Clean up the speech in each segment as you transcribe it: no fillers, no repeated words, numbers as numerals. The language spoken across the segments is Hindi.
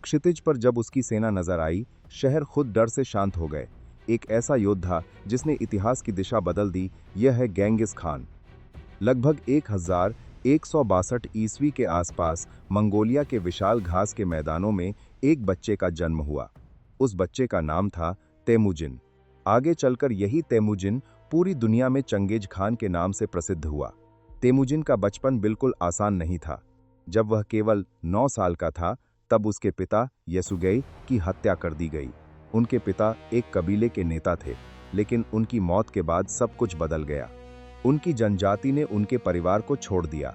क्षितिज पर जब उसकी सेना नजर आई, शहर खुद डर से शांत हो गए। एक ऐसा योद्धा जिसने इतिहास की दिशा बदल दी, यह है गेंगिस खान। लगभग 1162 ईस्वी के आसपास मंगोलिया के विशाल घास के मैदानों में एक बच्चे का जन्म हुआ। उस बच्चे का नाम था तेमुजिन। आगे चलकर यही तेमुजिन पूरी दुनिया में चंगेज खान के नाम से प्रसिद्ध हुआ। तेमुजिन का बचपन बिल्कुल आसान नहीं था। जब वह केवल 9 साल का था, तब उसके पिता यसुगेई की हत्या कर दी गई। उनके पिता एक कबीले के नेता थे, लेकिन उनकी मौत के बाद सब कुछ बदल गया। उनकी जनजाति ने उनके परिवार को छोड़ दिया।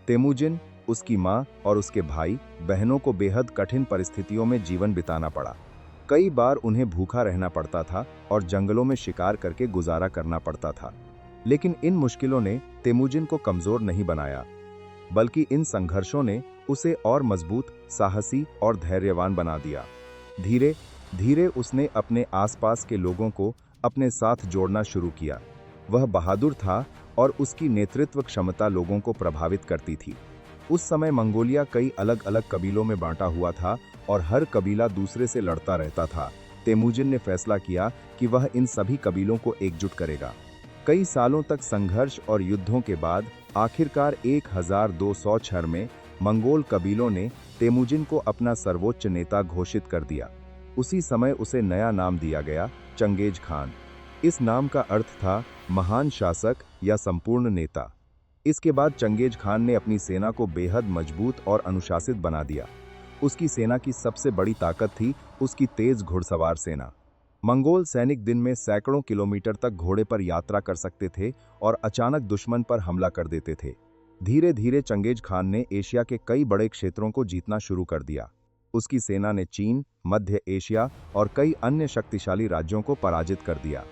तेमुजिन, उसकी मां और उसके भाई बहनों को बेहद कठिन परिस्थितियों में जीवन बिताना पड़ा। कई बार उन्हें भूखा रहना पड़ता था और जंगलों में शिकार करके गुजारा करना पड़ता था। लेकिन इन मुश्किलों ने तेमुजिन को कमजोर नहीं बनाया, बल्कि इन संघर्षों ने उसे और मजबूत, साहसी और धैर्यवान बना दिया। धीरे धीरे उसने अपने आसपास के लोगों को अपने साथ जोड़ना शुरू किया। वह बहादुर था और उसकी नेतृत्व क्षमता लोगों को प्रभावित करती थी। उस समय मंगोलिया कई अलग अलग कबीलों में बांटा हुआ था और हर कबीला दूसरे से लड़ता रहता था। तेमुजिन ने फैसला किया कि वह इन सभी कबीलों को एकजुट करेगा। कई सालों तक संघर्ष और युद्धों के बाद आखिरकार 1206 में मंगोल कबीलों ने तेमुजिन को अपना सर्वोच्च नेता घोषित कर दिया। उसी समय उसे नया नाम दिया गया, चंगेज खान। इस नाम का अर्थ था महान शासक या संपूर्ण नेता। इसके बाद चंगेज खान ने अपनी सेना को बेहद मजबूत और अनुशासित बना दिया। उसकी सेना की सबसे बड़ी ताकत थी उसकी तेज घुड़सवार सेना। मंगोल सैनिक दिन में सैकड़ों किलोमीटर तक घोड़े पर यात्रा कर सकते थे और अचानक दुश्मन पर हमला कर देते थे। धीरे धीरे चंगेज खान ने एशिया के कई बड़े क्षेत्रों को जीतना शुरू कर दिया। उसकी सेना ने चीन, मध्य एशिया और कई अन्य शक्तिशाली राज्यों को पराजित कर दिया।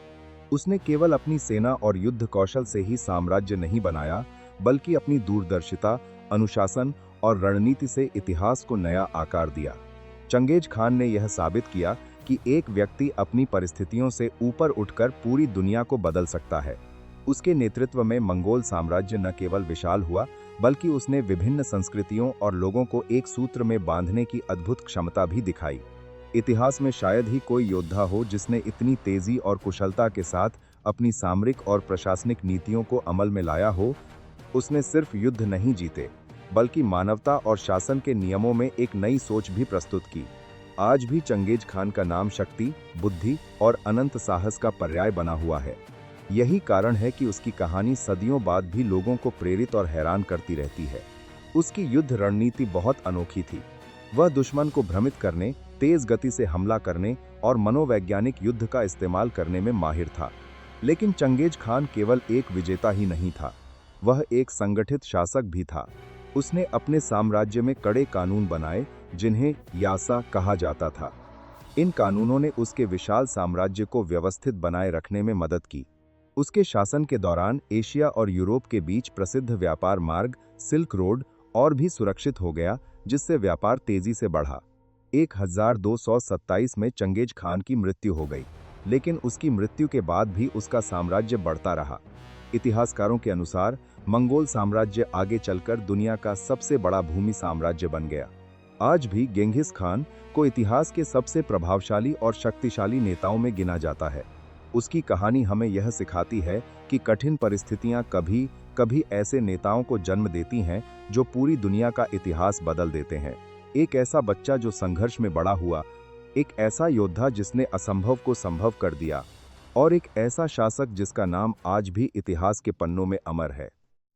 उसने केवल अपनी सेना और युद्ध कौशल से ही साम्राज्य नहीं बनाया, बल्कि अपनी दूरदर्शिता, अनुशासन और रणनीति से इतिहास को नया आकार दिया। चंगेज खान ने यह साबित किया कि एक व्यक्ति अपनी परिस्थितियों से ऊपर उठकर पूरी दुनिया को बदल सकता है। उसके नेतृत्व में मंगोल साम्राज्य न केवल विशाल हुआ, बल्कि उसने विभिन्न संस्कृतियों और लोगों को एक सूत्र में बांधने की अद्भुत क्षमता भी दिखाई। इतिहास में शायद ही कोई योद्धा हो जिसने इतनी तेजी और कुशलता के साथ अपनी सामरिक और प्रशासनिक नीतियों को अमल में लाया हो। उसने सिर्फ युद्ध नहीं जीते, बल्कि मानवता और शासन के नियमों में एक नई सोच भी प्रस्तुत की। आज भी चंगेज खान का नाम शक्ति, बुद्धि और अनंत साहस का पर्याय बना हुआ है। यही कारण है कि उसकी कहानी सदियों बाद भी लोगों को प्रेरित और हैरान करती रहती है। उसकी युद्ध रणनीति बहुत अनोखी थी। वह दुश्मन को भ्रमित करने, तेज गति से हमला करने और मनोवैज्ञानिक युद्ध का इस्तेमाल करने में माहिर था। लेकिन चंगेज खान केवल एक विजेता ही नहीं था, वह एक संगठित शासक भी था। उसने अपने साम्राज्य में कड़े कानून बनाए, जिन्हें यासा कहा जाता था। इन कानूनों ने उसके विशाल साम्राज्य को व्यवस्थित बनाए रखने में मदद की। उसके शासन के दौरान एशिया और यूरोप के बीच प्रसिद्ध व्यापार मार्ग सिल्क रोड और भी सुरक्षित हो गया, जिससे व्यापार तेजी से बढ़ा। 1227 में चंगेज खान की मृत्यु हो गई, लेकिन उसकी मृत्यु के बाद भी उसका साम्राज्य बढ़ता रहा। इतिहासकारों के अनुसार मंगोल साम्राज्य आगे चलकर दुनिया का सबसे बड़ा भूमि साम्राज्य बन गया। आज भी गेंघिस खान को इतिहास के सबसे प्रभावशाली और शक्तिशाली नेताओं में गिना जाता है। उसकी कहानी हमें यह सिखाती है कि कठिन परिस्थितियां कभी कभी ऐसे नेताओं को जन्म देती हैं जो पूरी दुनिया का इतिहास बदल देते हैं। एक ऐसा बच्चा जो संघर्ष में बड़ा हुआ, एक ऐसा योद्धा जिसने असंभव को संभव कर दिया, और एक ऐसा शासक जिसका नाम आज भी इतिहास के पन्नों में अमर है।